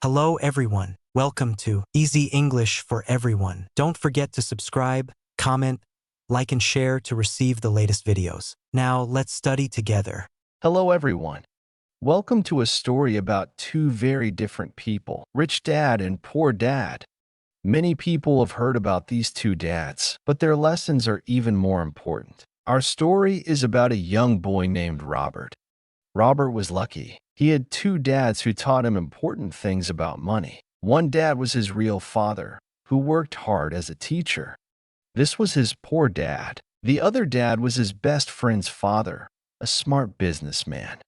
Hello everyone, welcome to Easy English for Everyone. Don't forget to subscribe, comment, like and share to receive the latest videos. Now let's study together. Hello, everyone. Welcome to a story about two very different people, Rich Dad and Poor Dad. Many people have heard about these two dads, but their lessons are even more important. Our story is about a young boy named Robert. Robert was lucky. He had two dads who taught him important things about money. One dad was his real father, who worked hard as a teacher. This was his poor dad. The other dad was his best friend's father, a smart businessman.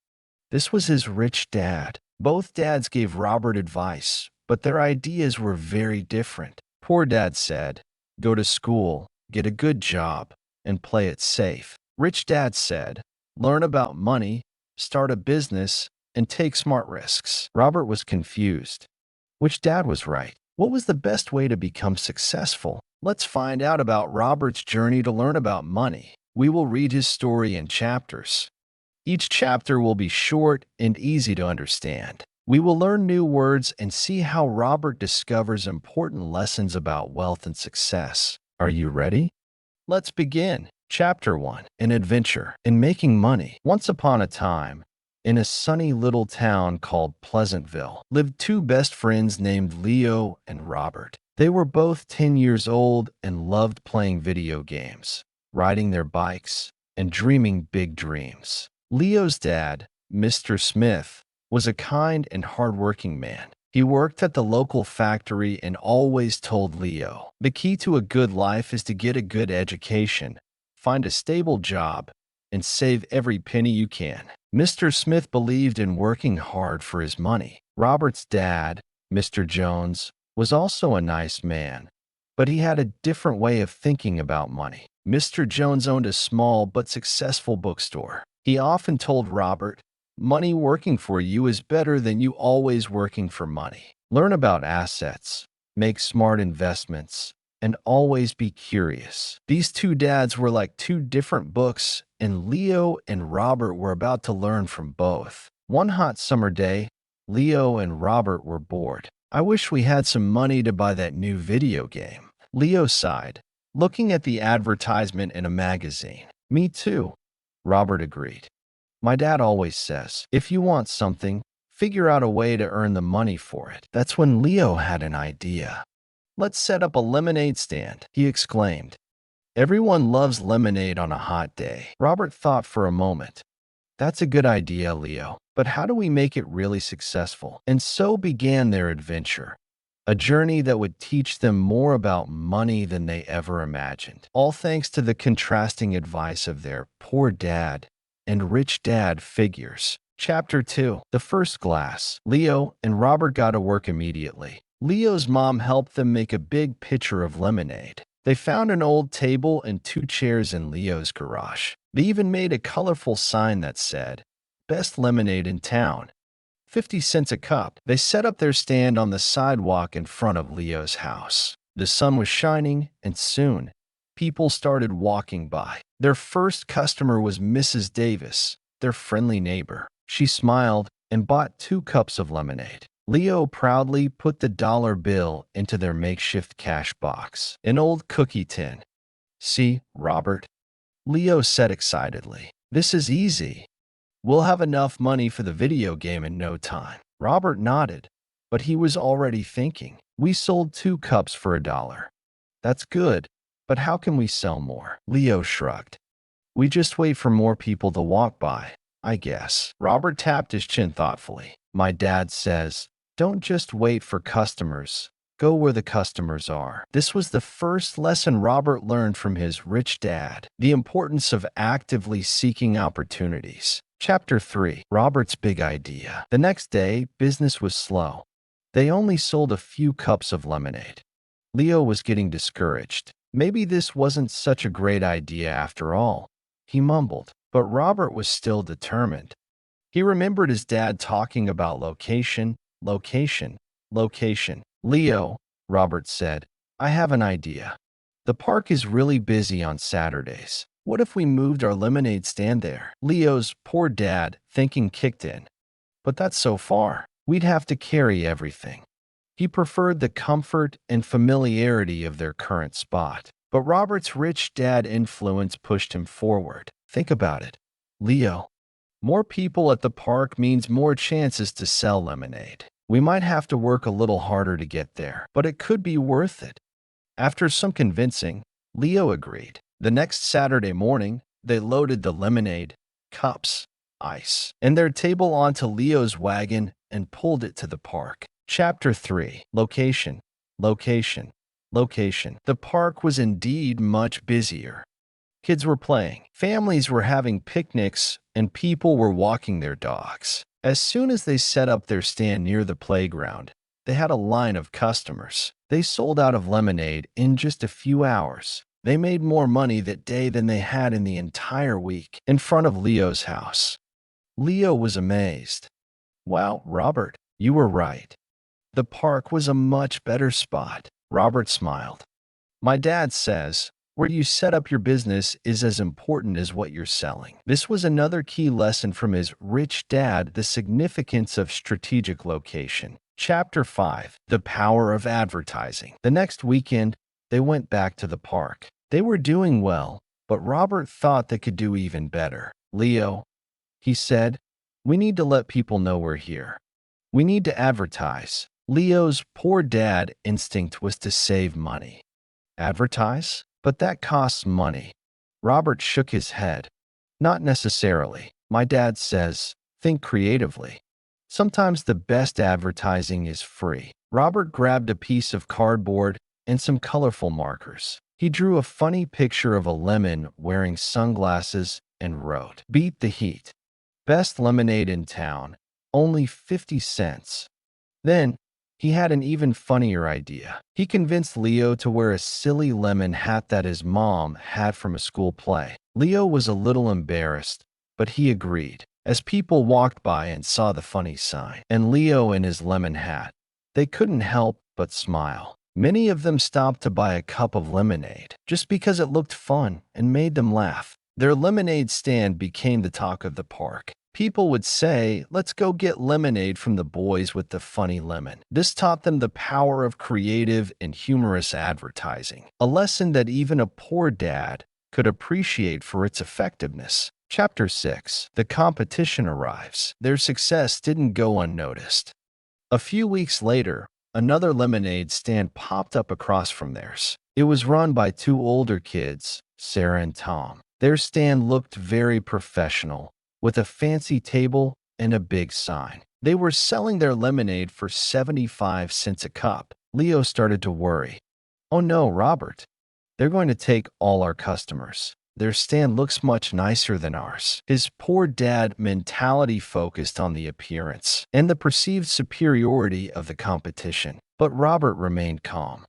This was his rich dad. Both dads gave Robert advice, but their ideas were very different. Poor dad said, "Go to school, get a good job, and play it safe." Rich dad said, "Learn about money, start a business, and take smart risks." Robert was confused. Which dad was right? What was the best way to become successful? Let's find out about Robert's journey to learn about money. We will read his story in chapters. Each chapter will be short and easy to understand. We will learn new words and see how Robert discovers important lessons about wealth and success. Are you ready? Let's begin. Chapter 1. An Adventure in Making Money. Once upon a time, in a sunny little town called Pleasantville, lived two best friends named Leo and Robert. They were both 10 years old and loved playing video games, riding their bikes, and dreaming big dreams. Leo's dad, Mr. Smith, was a kind and hardworking man. He worked at the local factory and always told Leo, "The key to a good life is to get a good education, find a stable job, and save every penny you can." Mr. Smith believed in working hard for his money. Robert's dad, Mr. Jones, was also a nice man, but he had a different way of thinking about money. Mr. Jones owned a small but successful bookstore. He often told Robert, "Money working for you is better than you always working for money. Learn about assets, make smart investments, and always be curious." These two dads were like two different books, and Leo and Robert were about to learn from both. One hot summer day, Leo and Robert were bored. "I wish we had some money to buy that new video game," Leo sighed, looking at the advertisement in a magazine. "Me too," Robert agreed. "My dad always says, if you want something, figure out a way to earn the money for it." That's when Leo had an idea. "Let's set up a lemonade stand," he exclaimed. "Everyone loves lemonade on a hot day." Robert thought for a moment. "That's a good idea, Leo, but how do we make it really successful?" And so began their adventure, a journey that would teach them more about money than they ever imagined, all thanks to the contrasting advice of their poor dad and rich dad figures. Chapter 2. The First Glass. Leo and Robert got to work immediately. Leo's mom helped them make a big pitcher of lemonade. They found an old table and two chairs in Leo's garage. They even made a colorful sign that said, "Best lemonade in town, 50 cents a cup." They set up their stand on the sidewalk in front of Leo's house. The sun was shining, and soon, people started walking by. Their first customer was Mrs. Davis, their friendly neighbor. She smiled and bought 2 cups of lemonade. Leo proudly put the dollar bill into their makeshift cash box, an old cookie tin. "See, Robert," Leo said excitedly, "this is easy. We'll have enough money for the video game in no time." Robert nodded, but he was already thinking, "We sold 2 cups for $1. That's good, but how can we sell more?" Leo shrugged. "We just wait for more people to walk by, I guess." Robert tapped his chin thoughtfully. "My dad says, don't just wait for customers. Go where the customers are." This was the first lesson Robert learned from his rich dad, the importance of actively seeking opportunities. Chapter 3. Robert's Big Idea. The next day, business was slow. They only sold a few cups of lemonade. Leo was getting discouraged. Maybe this wasn't such a great idea after all, he mumbled. But Robert was still determined. He remembered his dad talking about location, location, location. "Leo," Robert said, "I have an idea. The park is really busy on Saturdays. What if we moved our lemonade stand there?" Leo's poor dad thinking kicked in. "But that's so far." we'd have to carry everything. He preferred the comfort and familiarity of their current spot. But Robert's rich dad influence pushed him forward. Think about it. Leo, more people at the park means more chances to sell lemonade. We might have to work a little harder to get there, but it could be worth it. After some convincing, Leo agreed. The next Saturday morning, they loaded the lemonade, cups, ice, and their table onto Leo's wagon and pulled it to the park. Chapter 3. Location. Location. Location. The park was indeed much busier. Kids were playing, families were having picnics, and people were walking their dogs. As soon as they set up their stand near the playground, they had a line of customers. They sold out of lemonade in just a few hours. They made more money that day than they had in the entire week. In front of Leo's house, Leo was amazed. Wow, Robert, you were right. The park was a much better spot. Robert smiled. My dad says, where you set up your business is as important as what you're selling. This was another key lesson from his rich dad, the significance of strategic location. Chapter 5. The Power of Advertising. The next weekend, they went back to the park. They were doing well, but Robert thought they could do even better. Leo, he said, we need to let people know we're here. We need to advertise. Leo's poor dad instinct was to save money. Advertise? But that costs money. Robert shook his head. Not necessarily. My dad says, think creatively. Sometimes the best advertising is free. Robert grabbed a piece of cardboard and some colorful markers. He drew a funny picture of a lemon wearing sunglasses and wrote, beat the heat. Best lemonade in town. Only 50 cents. Then, he had an even funnier idea. He convinced Leo to wear a silly lemon hat that his mom had from a school play. Leo was a little embarrassed, but he agreed. As people walked by and saw the funny sign, and Leo in his lemon hat, they couldn't help but smile. Many of them stopped to buy a cup of lemonade, just because it looked fun and made them laugh. Their lemonade stand became the talk of the park. People would say, let's go get lemonade from the boys with the funny lemon. This taught them the power of creative and humorous advertising, a lesson that even a poor dad could appreciate for its effectiveness. Chapter 6. The competition arrives. Their success didn't go unnoticed. A few weeks later, another lemonade stand popped up across from theirs. It was run by two older kids, Sarah and Tom. Their stand looked very professional, with a fancy table and a big sign. They were selling their lemonade for 75 cents a cup. Leo started to worry. Oh no, Robert. They're going to take all our customers. Their stand looks much nicer than ours. His poor dad mentality focused on the appearance and the perceived superiority of the competition. But Robert remained calm.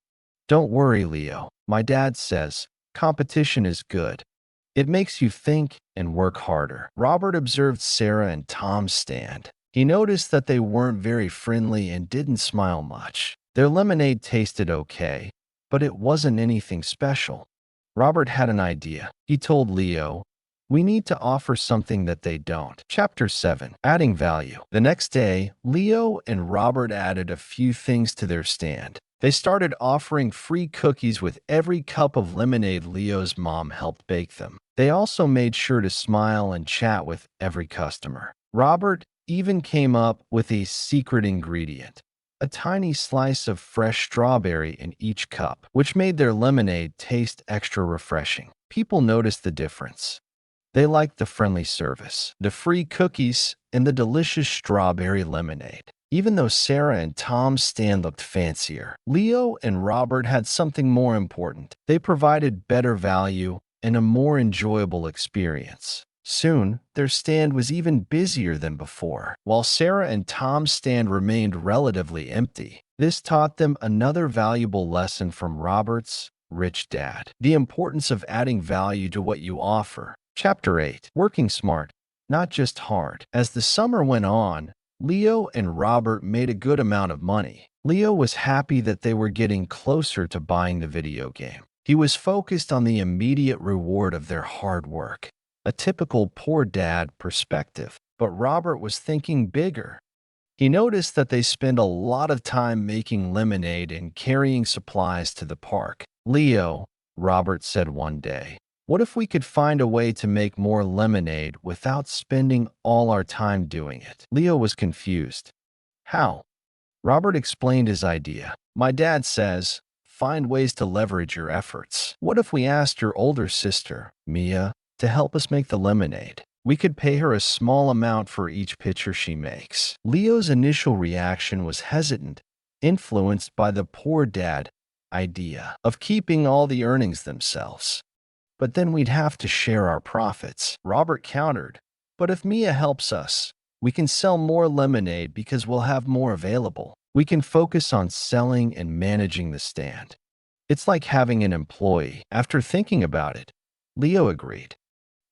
Don't worry, Leo. My dad says, competition is good. It makes you think and work harder. Robert observed Sarah and Tom's stand. He noticed that they weren't very friendly and didn't smile much. Their lemonade tasted okay, but it wasn't anything special. Robert had an idea. He told Leo, we need to offer something that they don't. Chapter 7. Adding value. The next day, Leo and Robert added a few things to their stand. They started offering free cookies with every cup of lemonade Leo's mom helped bake them. They also made sure to smile and chat with every customer. Robert even came up with a secret ingredient, a tiny slice of fresh strawberry in each cup, which made their lemonade taste extra refreshing. People noticed the difference. They liked the friendly service, the free cookies, and the delicious strawberry lemonade. Even though Sarah and Tom's stand looked fancier, Leo and Robert had something more important. They provided better value and a more enjoyable experience. Soon, their stand was even busier than before, while Sarah and Tom's stand remained relatively empty. This taught them another valuable lesson from Robert's rich dad: the importance of adding value to what you offer. Chapter 8. Working smart, not just hard. As the summer went on, Leo and Robert made a good amount of money. Leo was happy that they were getting closer to buying the video game. He was focused on the immediate reward of their hard work, a typical poor dad perspective. But Robert was thinking bigger. He noticed that they spend a lot of time making lemonade and carrying supplies to the park. "Leo," Robert said one day, "what if we could find a way to make more lemonade without spending all our time doing it?" Leo was confused. "How?" Robert explained his idea. "My dad says, find ways to leverage your efforts. What if we asked your older sister, Mia, to help us make the lemonade? We could pay her a small amount for each pitcher she makes." Leo's initial reaction was hesitant, influenced by the poor dad idea of keeping all the earnings themselves. "But then we'd have to share our profits," Robert countered. "But if Mia helps us, we can sell more lemonade because we'll have more available. We can focus on selling and managing the stand. It's like having an employee." After thinking about it, Leo agreed.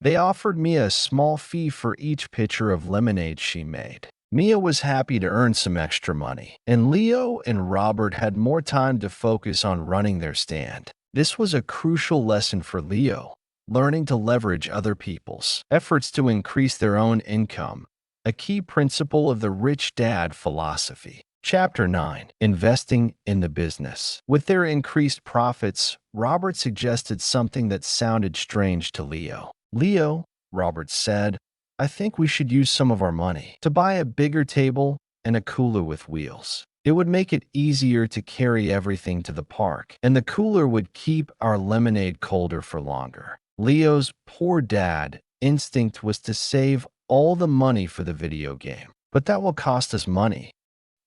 They offered Mia a small fee for each pitcher of lemonade she made. Mia was happy to earn some extra money, and Leo and Robert had more time to focus on running their stand. This was a crucial lesson for Leo, learning to leverage other people's efforts to increase their own income, a key principle of the rich dad philosophy. Chapter 9. Investing in the business. With their increased profits, Robert suggested something that sounded strange to Leo. "Leo," Robert said, "I think we should use some of our money to buy a bigger table and a cooler with wheels. It would make it easier to carry everything to the park, and the cooler would keep our lemonade colder for longer." Leo's poor dad instinct was to save all the money for the video game. "But that will cost us money.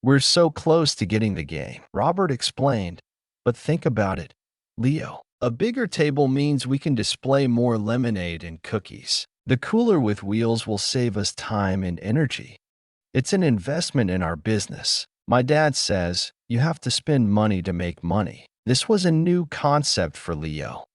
We're so close to getting the game," Robert explained. "But think about it, Leo. A bigger table means we can display more lemonade and cookies. The cooler with wheels will save us time and energy. It's an investment in our business. My dad says you have to spend money to make money." This was a new concept for Leo.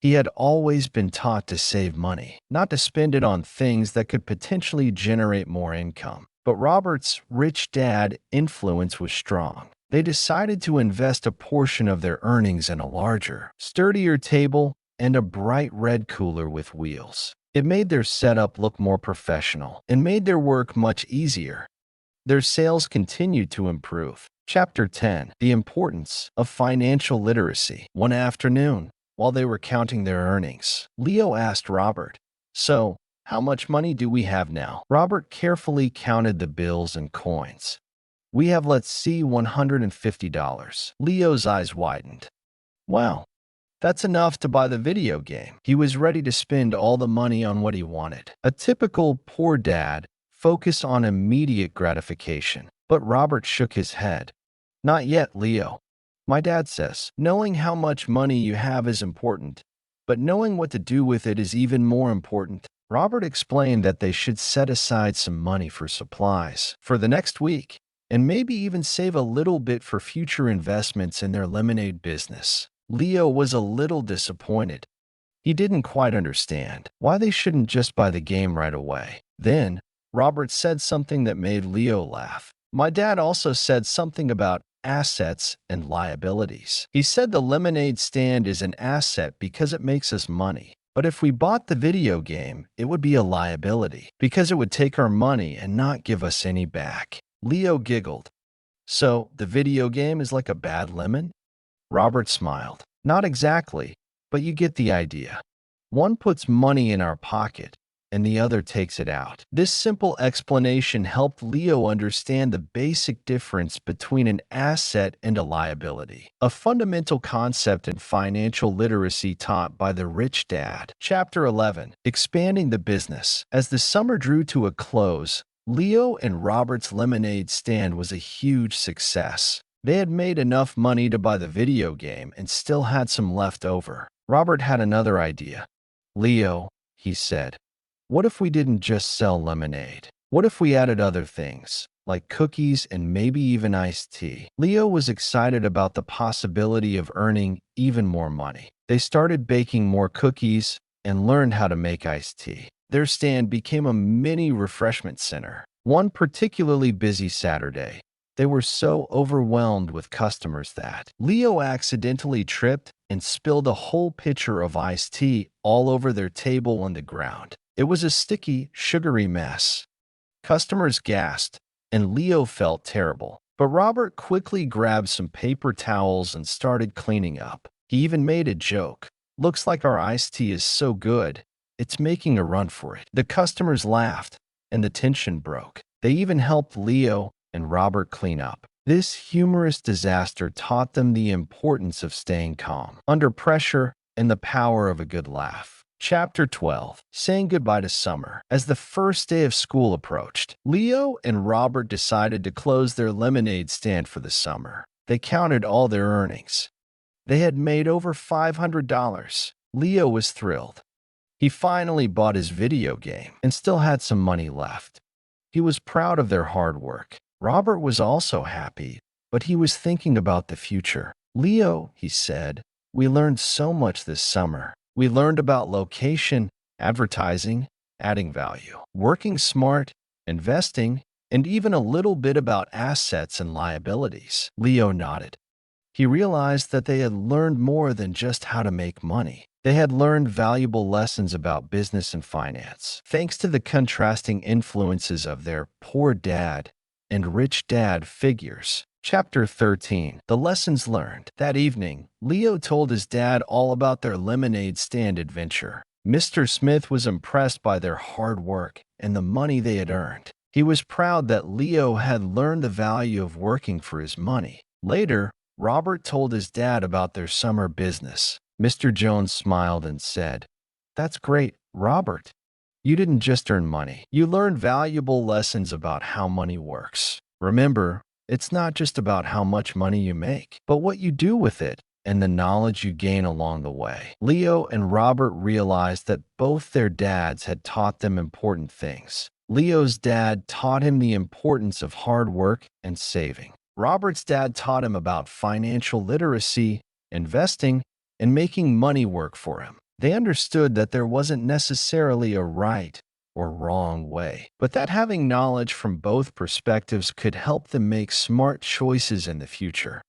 He had always been taught to save money, not to spend it on things that could potentially generate more income. But Robert's rich dad influence was strong. They decided to invest a portion of their earnings in a larger, sturdier table and a bright red cooler with wheels. It made their setup look more professional and made their work much easier. Their sales continued to improve. Chapter 10. The importance of financial literacy. One afternoon, while they were counting their earnings, Leo asked Robert, "So, how much money do we have now?" Robert carefully counted the bills and coins. "We have, let's see, $150. Leo's eyes widened. "Wow, that's enough to buy the video game." He was ready to spend all the money on what he wanted. A typical poor dad, focus on immediate gratification. But Robert shook his head. "Not yet, Leo. My dad says, knowing how much money you have is important, but knowing what to do with it is even more important." Robert explained that they should set aside some money for supplies for the next week, and maybe even save a little bit for future investments in their lemonade business. Leo was a little disappointed. He didn't quite understand why they shouldn't just buy the game right away. Then, Robert said something that made Leo laugh. "My dad also said something about assets and liabilities. He said the lemonade stand is an asset because it makes us money. But if we bought the video game, it would be a liability because it would take our money and not give us any back." Leo giggled. "So, the video game is like a bad lemon?" Robert smiled. "Not exactly, but you get the idea. One puts money in our pocket, and the other takes it out." This simple explanation helped Leo understand the basic difference between an asset and a liability, a fundamental concept in financial literacy taught by the rich dad. Chapter 11. Expanding the business. As the summer drew to a close, Leo and Robert's lemonade stand was a huge success. They had made enough money to buy the video game and still had some left over. Robert had another idea. "Leo," he said, "what if we didn't just sell lemonade? What if we added other things, like cookies and maybe even iced tea?" Leo was excited about the possibility of earning even more money. They started baking more cookies and learned how to make iced tea. Their stand became a mini refreshment center. One particularly busy Saturday, they were so overwhelmed with customers that Leo accidentally tripped and spilled a whole pitcher of iced tea all over their table on the ground. It was a sticky, sugary mess. Customers gasped, and Leo felt terrible. But Robert quickly grabbed some paper towels and started cleaning up. He even made a joke. "Looks like our iced tea is so good, it's making a run for it." The customers laughed, and the tension broke. They even helped Leo and Robert clean up. This humorous disaster taught them the importance of staying calm under pressure and the power of a good laugh. Chapter 12. Saying Goodbye to Summer. As the first day of school approached, Leo and Robert decided to close their lemonade stand for the summer. They counted all their earnings. They had made over $500. Leo was thrilled. He finally bought his video game and still had some money left. He was proud of their hard work. Robert was also happy, but he was thinking about the future. "Leo," he said, "we learned so much this summer. We learned about location, advertising, adding value, working smart, investing, and even a little bit about assets and liabilities." Leo nodded. He realized that they had learned more than just how to make money. They had learned valuable lessons about business and finance, thanks to the contrasting influences of their poor dad and rich dad figures. Chapter 13. The Lessons Learned. That evening, Leo told his dad all about their lemonade stand adventure. Mr. Smith was impressed by their hard work and the money they had earned. He was proud that Leo had learned the value of working for his money. Later, Robert told his dad about their summer business. Mr. Jones smiled and said, "That's great, Robert. You didn't just earn money. You learned valuable lessons about how money works. Remember, it's not just about how much money you make, but what you do with it and the knowledge you gain along the way." Leo and Robert realized that both their dads had taught them important things. Leo's dad taught him the importance of hard work and saving. Robert's dad taught him about financial literacy, investing, and making money work for him. They understood that there wasn't necessarily a right or wrong way, but that having knowledge from both perspectives could help them make smart choices in the future.